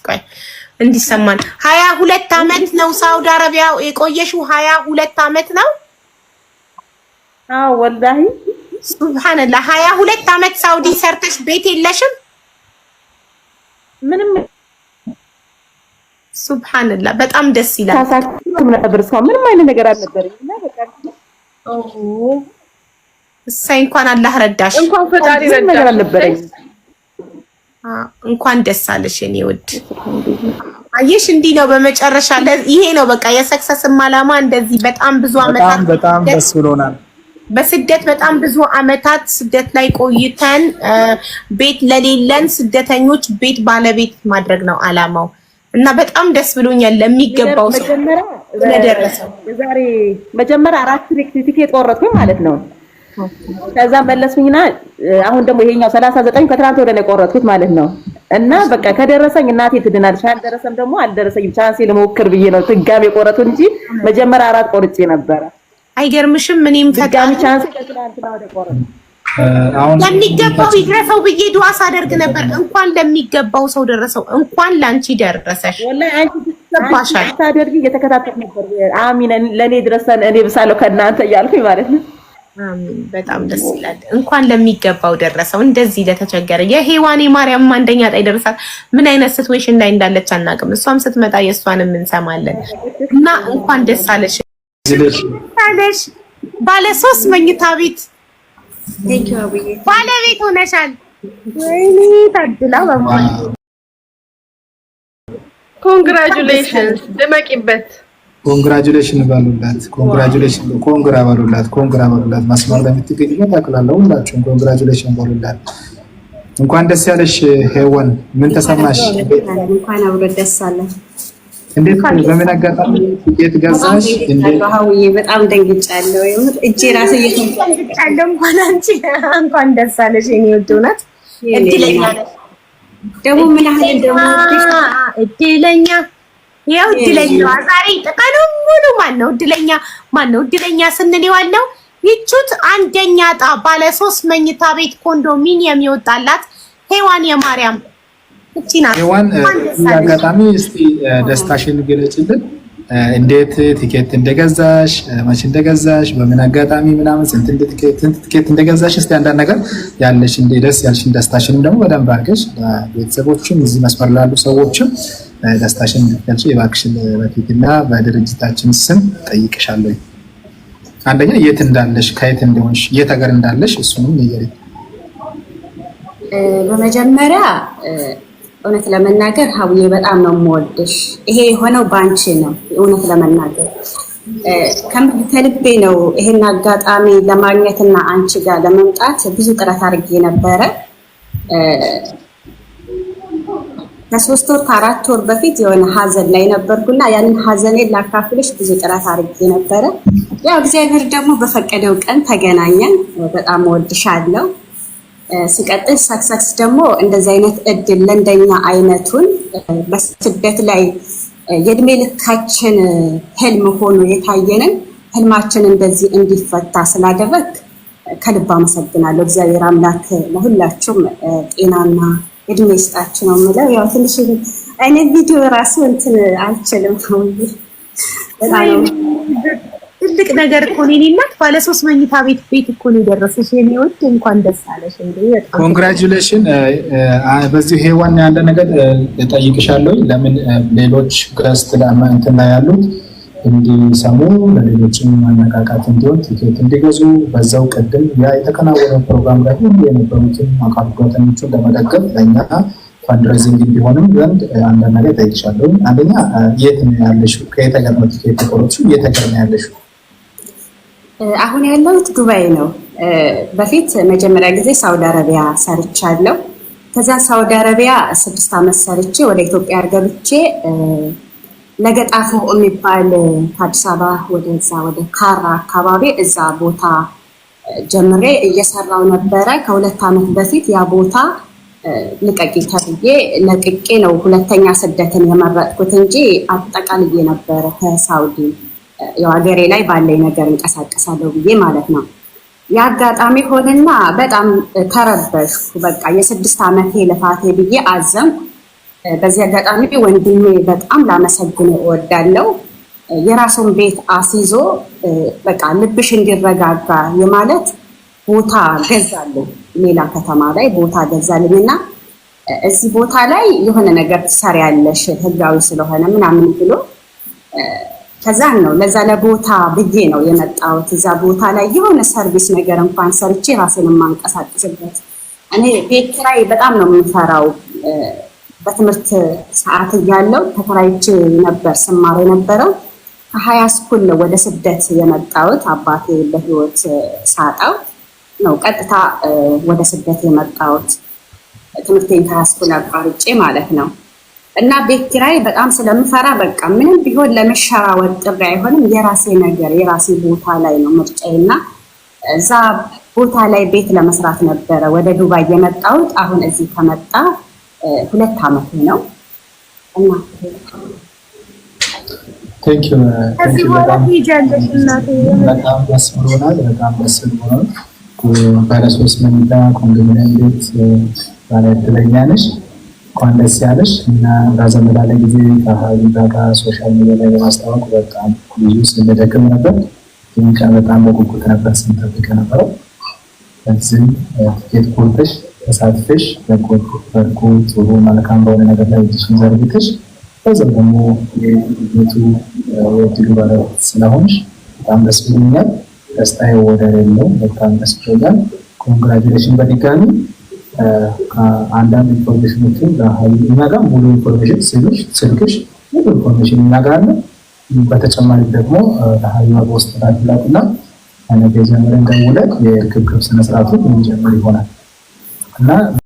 ቆይ እንዲሰማን 22 አመት ነው ሳውዲ አረቢያ የቆየሽው? 22 አመት ነው? አዎ ወላሂ ሱብሃንአላህ። 22 አመት ሳውዲ ሰርተሽ ቤት የለሽም? ምንም ሱብሃንአላህ በጣም ደስ ይላል። ታሳክም ነበር እስካሁን ምንም አይነት ነገር አልነበረኝና በቃ እሰይ እንኳን አላህ ረዳሽ። እንኳን ፈጣሪ ረዳሽ ነገር አልነበረኝ። እንኳን ደስ አለሽ የኔ ውድ። አየሽ እንዲህ ነው በመጨረሻ ይሄ ነው በቃ የሰክሰስም ዓላማ እንደዚህ በጣም ብዙ አመታት በጣም ደስ ብሎናል። በስደት በጣም ብዙ አመታት ስደት ላይ ቆይተን ቤት ለሌለን ስደተኞች ቤት ባለቤት ማድረግ ነው ዓላማው እና በጣም ደስ ብሎኛል ለሚገባው ሰው ለደረሰው። ዛሬ መጀመሪያ 4 ቲኬት ቆረጥኩኝ ማለት ነው። ከዛ መለስኩኝና አሁን ደግሞ ይሄኛው 39 ከትራንት ወደ ላይ ቆረጥኩት ማለት ነው። እና በቃ ከደረሰኝ እናቴ ትድናለች፣ አልደረሰም ደግሞ አልደረሰኝም ቻንስ ልሞክር ብዬ ነው ትጋሜ ቆረጡ እንጂ መጀመሪያ 4 ቆርጬ ነበር። አይገርምሽም? ምንም ፈጋሚ ቻንስ ከትራንት ወደ ቆረጥ አሁን ለሚገባው ይድረሰው ብዬ ዱዓ ሳደርግ ነበር። እንኳን ለሚገባው ሰው ደረሰው፣ እንኳን ላንቺ ደረሰሽ። ወላሂ አንቺ ተባሻል ታደርጊ እየተከታተልኩ ነበር። አሚን ለኔ ድረሰን እኔ ብሳለሁ ከናንተ እያልኩኝ ማለት ነው። አሚን በጣም ደስ ይላል። እንኳን ለሚገባው ደረሰው። እንደዚህ ለተቸገረ የሔዋኔ ማርያም አንደኛ ጣይ ደረሳት። ምን አይነት ሲቹዌሽን ላይ እንዳለች አናውቅም። እሷም ስትመጣ የእሷንም እንሰማለን እና እንኳን ደስ አለሽ አለሽ። ባለ 3 መኝታ ቤት ባለቤት ሆነሻል። ወይኔ ታድላ በማለት ኮንግራቹሌሽንስ ደመቂበት። ኮንግራቹሌሽን ባሉላት ኮንግራቹሌሽን ኮንግራ ባሉላት ኮንግራ ባሉላት መስመር ለምትገኙ ታክላለው ሁላችሁም ኮንግራቹሌሽን ባሉላት። እንኳን ደስ ያለሽ ሔዋን። ምን ተሰማሽ? እንኳን አብሮ ደስ አለን። እንዴት በምን አጋጣሚ ትኬት ገዛሽ? እንዴት ሀውዬ በጣም ደንግጫለሁ። እጄ ራሴ እየተንቀጠቀጠ እንኳን አንቺ እንኳን ደስ አለሽ የኔ ውድ። እውነት እድለኛ ነሽ ደግሞ ምን ያህል ደግሞ እድለኛ ያው እድለኛዋ ዛሬ ቀኑ ሙሉ ማነው እድለኛ ስንል ዋለው ይቹት አንደኛ ዕጣ ባለ 3 መኝታ ቤት ኮንዶሚኒየም ይወጣላት ሔዋን የማርያም እቺና ሔዋን። አጋጣሚ እስቲ ደስታሽን ገለጭልን። እንዴት ቲኬት እንደገዛሽ፣ መቼ እንደገዛሽ፣ በምን አጋጣሚ ምናምን ስንት ቲኬት እንደገዛሽ እስቲ አንዳንድ ነገር ያለሽ እንደ ደስ ያልሽን ደስታሽን ደግሞ በደንብ አድርገሽ ቤተሰቦችም እዚህ መስመር ላሉ ሰዎችም ደስታሽን እንድትገልጪ እባክሽን በፊትና በድርጅታችን ስም ጠይቅሻለሁ። አንደኛ የት እንዳለሽ፣ ከየት እንደሆንሽ፣ የት ሀገር እንዳለሽ እሱንም ንገሪኝ። በመጀመሪያ እውነት ለመናገር ሀውዬ በጣም ነው የምወድሽ። ይሄ የሆነው ባንቺ ነው። እውነት ለመናገር ከልቤ ነው። ይሄን አጋጣሚ ለማግኘትና አንቺ ጋር ለመምጣት ብዙ ጥረት አድርጌ ነበረ። ከ3 ወር ከ4 ወር በፊት የሆነ ሀዘን ላይ ነበርኩና ያንን ሀዘኔን ላካፍልሽ ብዙ ጥረት አድርጌ ነበረ። ያው እግዚአብሔር ደግሞ በፈቀደው ቀን ተገናኘን። በጣም እወድሻለሁ። ሲቀጥል ሰክሰስ ደግሞ እንደዚህ አይነት እድል ለእንደኛ አይነቱን በስደት ላይ የእድሜ ልካችን ህልም ሆኖ የታየንን ህልማችን እንደዚህ እንዲፈታ ስላደረግ ከልብ አመሰግናለሁ። እግዚአብሔር አምላክ ለሁላችሁም ጤናና እድሜ ይስጣችሁ ነው የምለው። ያው ትንሽ አይነት ቪዲዮ ራሱ እንትን አልችልም ነው ትልቅ ነገር እኮ ነው። እናት ባለ 3 መኝታ ቤት እኮ ነው የደረሰሽ የኔ ውድ። እንኳን ደስ አለሽ። በጣም ኮንግራቹሌሽን። በዚህ ሔዋን ያለ ነገር እጠይቅሻለሁ። ለምን ሌሎች ገስት እንትን ላይ ያሉት እንዲሰሙ ለሌሎችም ማነቃቃት እንዲሆን ቲኬት እንዲገዙ በዛው ቅድም ያ የተከናወነው ፕሮግራም ላይ ሁሉ የነበሩትን አካል ጉዳተኞችን ለመደገፍ ለእኛ ፈንድሬዚንግ እንዲሆንም ዘንድ አንዳንድ ነገር እጠይቅሻለሁ። አንደኛ የት ነው ያለሽው? ከየት ሀገር ነው ቲኬት የቆረጥሽው? የት ሀገር ነው ያለሽው? አሁን ያለሁት ዱባይ ነው። በፊት መጀመሪያ ጊዜ ሳውዲ አረቢያ ሰርቻለሁ። ከዛ ሳውዲ አረቢያ 6 አመት ሰርቼ ወደ ኢትዮጵያ ገብቼ ለገጣፎ የሚባል ከአዲስ አበባ ወደዛ ወደ ካራ አካባቢ እዛ ቦታ ጀምሬ እየሰራው ነበረ። ከ2 አመት በፊት ያ ቦታ ልቀቂ ተብዬ ለቅቄ ነው ሁለተኛ ስደትን የመረጥኩት እንጂ አጠቃልዬ ነበረ ከሳውዲ ያው ሀገሬ ላይ ባለኝ ነገር እንቀሳቀሳለሁ ብዬ ማለት ነው። ያጋጣሚ ሆነና በጣም ተረበሽኩ። በቃ የ6 አመቴ ልፋቴ ብዬ አዘንኩ። በዚህ አጋጣሚ ወንድሜ በጣም ላመሰግነው እወዳለሁ። የራሱን ቤት አስይዞ በቃ ልብሽ እንዲረጋጋ የማለት ቦታ ገዛልኝ፣ ሌላ ከተማ ላይ ቦታ ገዛልኝና እዚህ ቦታ ላይ የሆነ ነገር ትሰሪያለሽ ህጋዊ ስለሆነ ምናምን ብሎ ከዛን ነው ለዛ ለቦታ ብዬ ነው የመጣሁት። እዛ ቦታ ላይ የሆነ ሰርቪስ ነገር እንኳን ሰርቼ ራሴን ማንቀሳቀስበት። እኔ ቤት ኪራይ በጣም ነው የምፈራው። በትምህርት ሰዓት እያለሁ ተከራይቼ ነበር ስማር የነበረው። ከሀያ ስኩል ወደ ስደት የመጣሁት አባቴ በህይወት ሳጣው ነው ቀጥታ ወደ ስደት የመጣሁት ትምህርቴን ከሃይስኩል አቋርጬ ማለት ነው። እና ቤት ኪራይ በጣም ስለምፈራ በቃ ምንም ቢሆን ለመሸራወጥ ጥሪ አይሆንም፣ የራሴ ነገር የራሴ ቦታ ላይ ነው ምርጫዬና እዛ ቦታ ላይ ቤት ለመስራት ነበረ ወደ ዱባይ የመጣሁት። አሁን እዚህ ከመጣ 2 ዓመት ነው እና ቴንክ ዩ በጣም ደስ ብሎናል። ባለሶስት መኝታ ኮንዶሚኒየም ቤት ባለ ዕድለኛ ነሽ። እንኳን ደስ ያለሽ እና ራዘም ላለ ጊዜ ከሀቢባ ጋር ሶሻል ሚዲያ ላይ በማስተዋወቅ በጣም ብዙ ስንደክም ነበር። ይህን ቀን በጣም በጉጉት ነበር ስንጠብቅ ነበረው። በዚህም ትኬት ቆርጠሽ ተሳትፈሽ በጎ ጥሩ መልካም በሆነ ነገር ላይ እጅሽን ዘርግተሽ በዚህም ደግሞ የቤቱ የዕድሉ ባለቤት ስለሆንሽ በጣም ደስ ብሎኛል። ደስታዬ ወደር የለውም። በጣም ደስ ብሎኛል። ኮንግራቹሌሽን በድጋሚ። አንዳንድ ኢንፎርሜሽኖችን ለሀቢባ ጋር ሙሉ ኢንፎርሜሽን ስልክሽ ሙሉ ኢንፎርሜሽን እናጋራለ። በተጨማሪ ደግሞ ለሀቢባ በውስጥ ላክላትና ነገ ጀምረን ደውለን የርክክብ ስነስርዓቱን እንጀምር ይሆናል እና